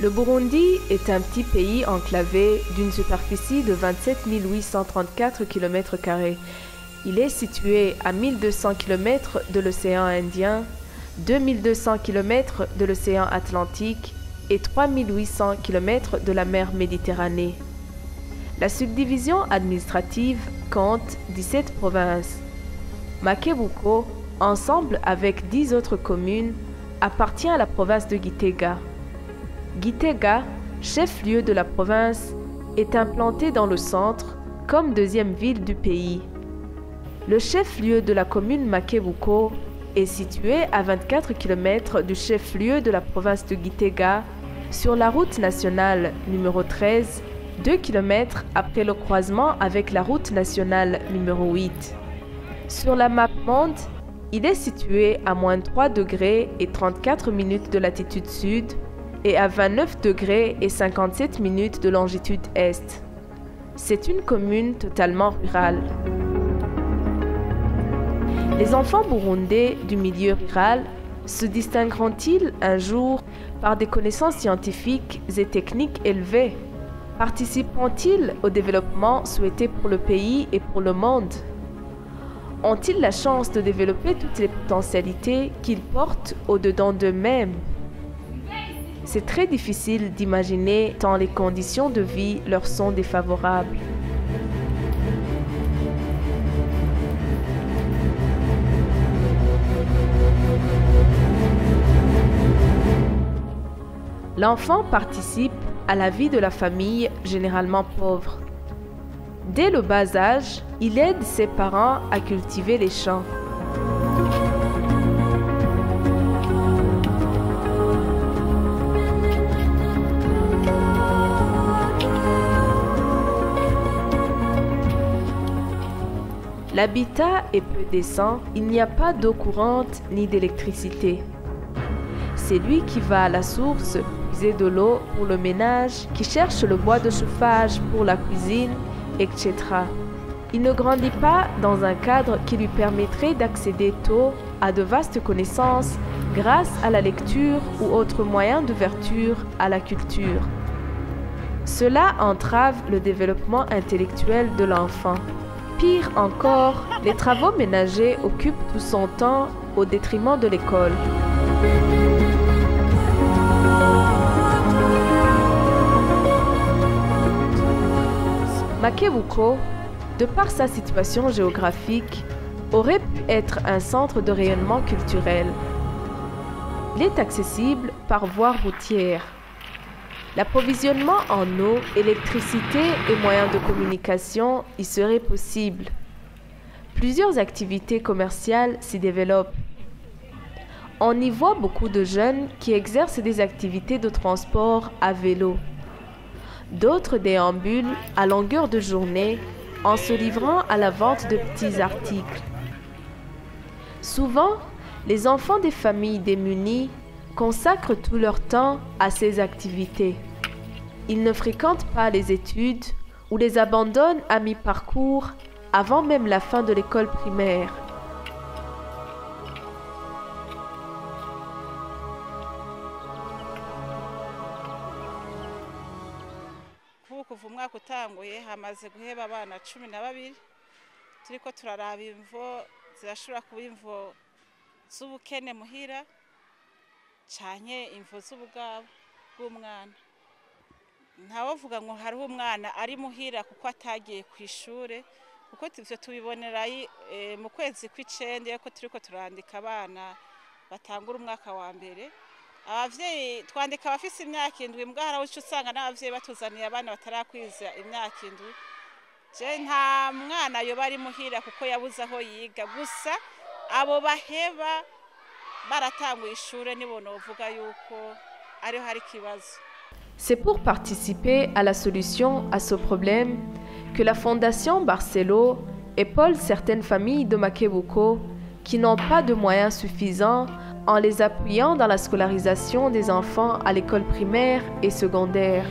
Le Burundi est un petit pays enclavé d'une superficie de 27 834 km². Il est situé à 1200 km de l'océan Indien, 2200 km de l'océan Atlantique et 3800 km de la mer Méditerranée. La subdivision administrative compte 17 provinces. Makebuko, ensemble avec 10 autres communes, appartient à la province de Gitega. Gitega, chef-lieu de la province, est implanté dans le centre comme deuxième ville du pays. Le chef-lieu de la commune Makebuko est situé à 24 km du chef-lieu de la province de Gitega, sur la route nationale numéro 13, 2 km après le croisement avec la route nationale numéro 8. Sur la map monde, il est situé à -3 degrés et 34 minutes de latitude sud et à 29 degrés et 57 minutes de longitude est. C'est une commune totalement rurale. Les enfants burundais du milieu rural se distingueront-ils un jour par des connaissances scientifiques et techniques élevées? Participeront-ils au développement souhaité pour le pays et pour le monde? Ont-ils la chance de développer toutes les potentialités qu'ils portent au-dedans d'eux-mêmes? C'est très difficile d'imaginer tant les conditions de vie leur sont défavorables. L'enfant participe à la vie de la famille généralement pauvre. Dès le bas âge, il aide ses parents à cultiver les champs. L'habitat est peu décent, il n'y a pas d'eau courante ni d'électricité. C'est lui qui va à la source puiser de l'eau pour le ménage, qui cherche le bois de chauffage pour la cuisine, etc. Il ne grandit pas dans un cadre qui lui permettrait d'accéder tôt à de vastes connaissances grâce à la lecture ou autres moyens d'ouverture à la culture. Cela entrave le développement intellectuel de l'enfant. Pire encore, les travaux ménagers occupent tout son temps au détriment de l'école. Makebuko, de par sa situation géographique, aurait pu être un centre de rayonnement culturel. Il est accessible par voie routière. L'approvisionnement en eau, électricité et moyens de communication y serait possible. Plusieurs activités commerciales s'y développent. On y voit beaucoup de jeunes qui exercent des activités de transport à vélo. D'autres déambulent à longueur de journée en se livrant à la vente de petits articles. Souvent, les enfants des familles démunies consacrent tout leur temps à ces activités. Ils ne fréquentent pas les études ou les abandonnent à mi-parcours avant même la fin de l'école primaire. Kuva umwaka utanguye hamaze guheba abana 12 turiko turaraba imvo zirashobora kuba imvo z'ubukene muhira canke imvo z'ubugabo bw'umwana. Ntawovuga ngo hariho umwana ari muhira kuko atagiye ku ishure, kuko ivyo tubibonera mu kwezi kw'icenda yuko turiko turandika abana batangura umwaka wa mbere. Abavyeyi twandika abafise imyaka 7 mbwa haraho usanga n'abavyeyi batuzaniye abana batarakwiza imyaka 7. Je nta mwana yoba ari muhira kuko yabuze aho yiga, gusa abo baheba baratanguye ishure nibo novuga yuko ariho hari kibazo. C'est pour participer à la solution à ce problème que la Fondation Barcelo épaule certaines familles de Makebuko qui n'ont pas de moyens suffisants en les appuyant dans la scolarisation des enfants à l'école primaire et secondaire.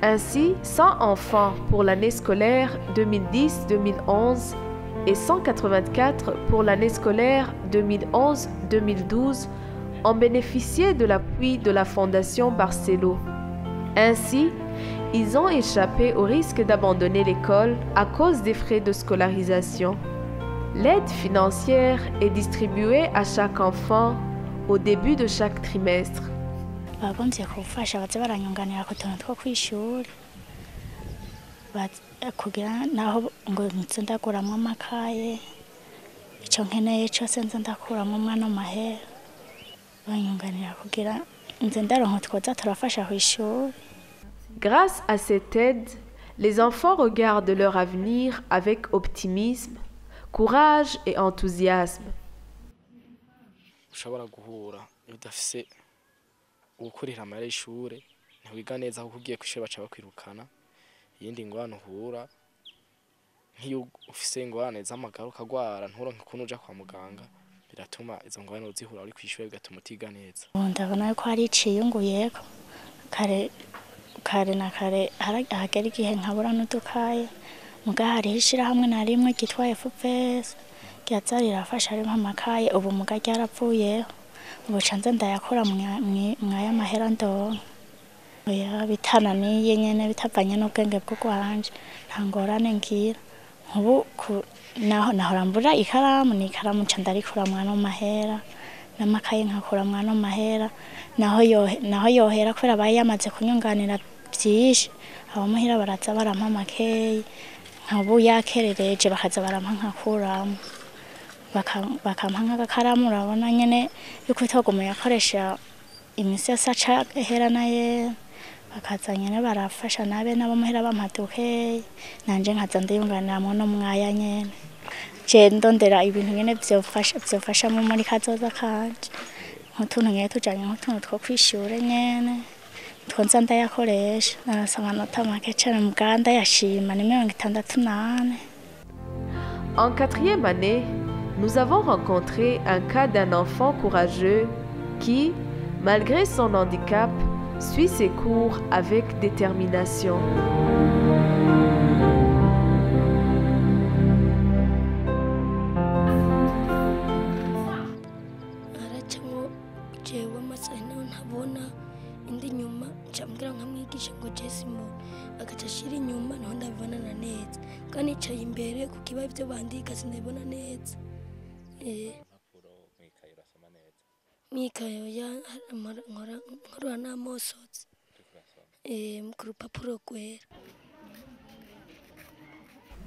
Ainsi, 100 enfants pour l'année scolaire 2010-2011 et 184 pour l'année scolaire 2011-2012 ont bénéficié de l'appui de la Fondation Barcelo. Ainsi, ils ont échappé au risque d'abandonner l'école à cause des frais de scolarisation. L'aide financière est distribuée à chaque enfant au début de chaque trimestre. bagombye kufasha baze baranyunganira ku tuntu two kw'ishuri kugira naho ngo nze ndaguramwo amakaye icyo nkeneye cyose nze ndakuramwo umwana amahera banyunganira kugira nze ndaronka twoza turafasha ku ishuri. Grâce à cette aide, les enfants regardent leur avenir avec optimisme, courage et enthousiasme. Ushobora guhura udafise ugukurira amara y'ishure ntiwiga neza kuko ugiye kw'ishure baca bakwirukana. Iyindi ngorane uhura nk'iyo ufise ingorane z'amagara ukagwara nturonke ukuntu uja kwa muganga biratuma izo ngorane uzihura uri kw'ishure bigatuma utiga neza. Ndabona ko hari iciyunguyeko kare na kare hagera igihe nkabura n'udukaye muga hariho ishirahamwe na rimwe ryitwa FPS ryaza rirafasha rimwe amakaye ubu muga ryarapfuyeho ubu ca nze ndayakora mwaya mahera ndonka. Oya bitananiye nyene bitavanye n'ubwenge bw'urwanje nta ngorane ngira nkubu naho nahora mbura ikaramu n'ikaramu ca ndarikura mwana mahera n'amakaye nkakura mwana mahera naho yohera kubera bayamaze kunyunganira byinshi abamuhira baraza barampa makeyi nkabu yakerereje bakaza barampa nkakuramo bakampa nk'agakaramu urabona nyene yuko itoguma yakoresha imisi yose aca hera naye bakaza nyene barafasha nabe n'abamuhira bampadukeyi nanje nkaza ndiyunganiramwo no mwaya nyene je ndondera ibintu nyene vyofasha muri kazoza kanje nk'utuntu nyene tujanye nk'utuntu two kw'ishure nyene twonza ndayakoresha narose amanota make cane muganda yashima ni 68. En 4e année, nous avons rencontré un cas d'un enfant courageux qui, malgré son handicap, suit ses cours avec détermination.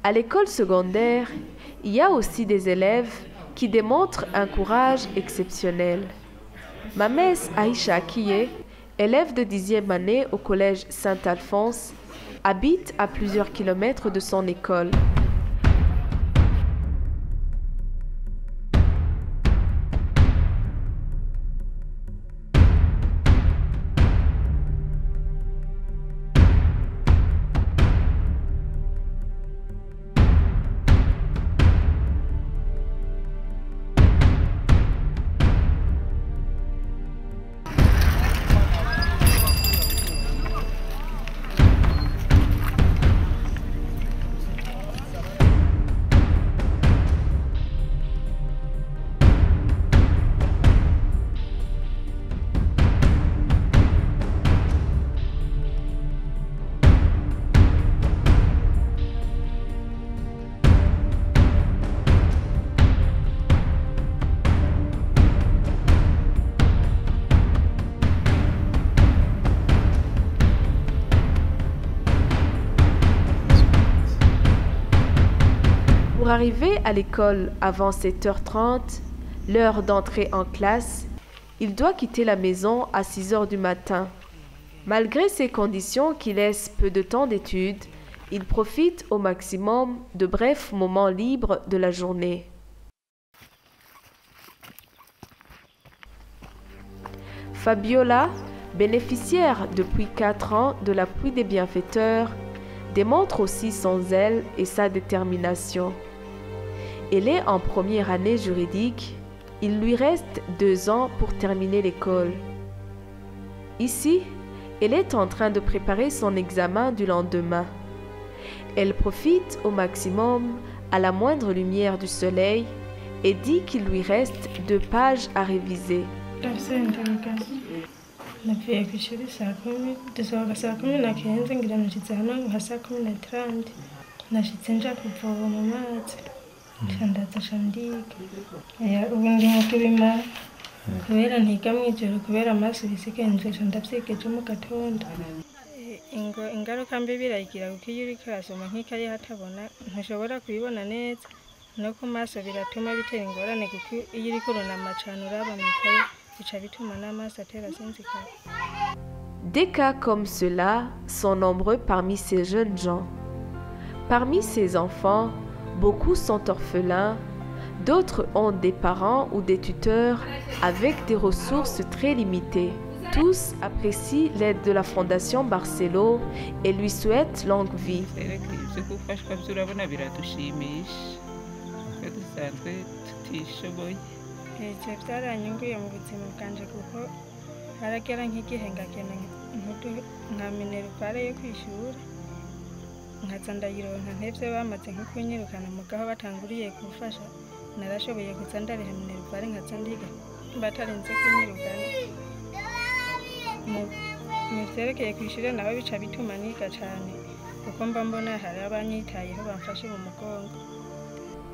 À l'école secondaire, il y a aussi des élèves qui démontrent un courage exceptionnel. Mamès Aïcha Akiye, élève de 10e année au collège Saint-Alphonse, habite à plusieurs kilomètres de son école. Pour arriver à l'école avant 7h30, l'heure d'entrée en classe, il doit quitter la maison à 6h du matin. Malgré ces conditions qui laissent peu de temps d'études, il profite au maximum de brefs moments libres de la journée. Fabiola, bénéficiaire depuis 4 ans de l'appui des bienfaiteurs, démontre aussi son zèle et sa détermination. Elle est en première année juridique. Il lui reste 2 ans pour terminer l'école. Ici, elle est en train de préparer son examen du lendemain. Elle profite au maximum à la moindre lumière du soleil et dit qu'il lui reste 2 pages à réviser. navuye ku ishuri saa 10 dusohoka saa 10 ngira nashitse hano nka saa 10:30 nashitse nja kuvoma amazi ndaza shandiga ubu ndi mu kubimara kubera ntiga mwijoro kubera amaso bisigenze ndavyigeje mu gatondo ingaruka mbi biragira kuko iyo uriko urasoma nk'ikaye hatabona ntushobora kubibona neza no ku maso biratuma bitera ingorane kuko iyo uriko urunama cane uraba mw'ikaye bica bituma n'amaso atera sinzikara. Des cas comme cela sont nombreux parmi ces jeunes gens. Parmi ces enfants, beaucoup sont orphelins, d'autres ont des parents ou des tuteurs avec des ressources très limitées. Tous apprécient l'aide de la Fondation Barcelo et lui souhaitent longue vie. Ivyo vyaranyunguye mu buzima bwanje kuko haragera nk'igihe ngakena nka minerivare yo kw'ishure nkaza ndayironka ntevyo bamaze nko kunyirukana mugaho batanguriye gufasha narashoboye kuza ndariha minerivare nkaza ndiga batarenze kunyirukana mu vyerekeye kw'ishure nabo bica bituma niga cane kuko mba mbona hari abanyitayeho bamfashe mu mugongo.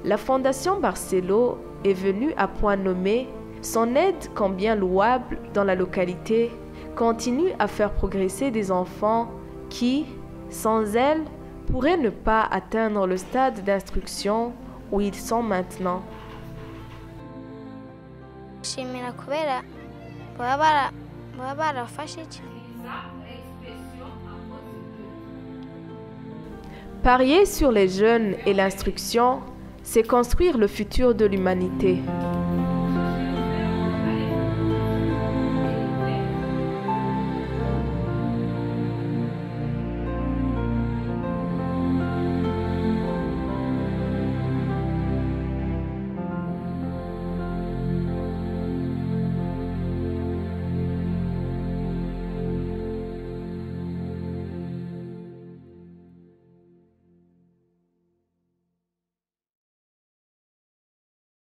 La Fondation Barcelo est venue à point nommé. Son aide, combien louable dans la localité, continue à faire progresser des enfants qui, sans elle, pourraient ne pas atteindre le stade d'instruction où ils sont maintenant. Parier sur les jeunes et l'instruction, c'est construire le futur de l'humanité.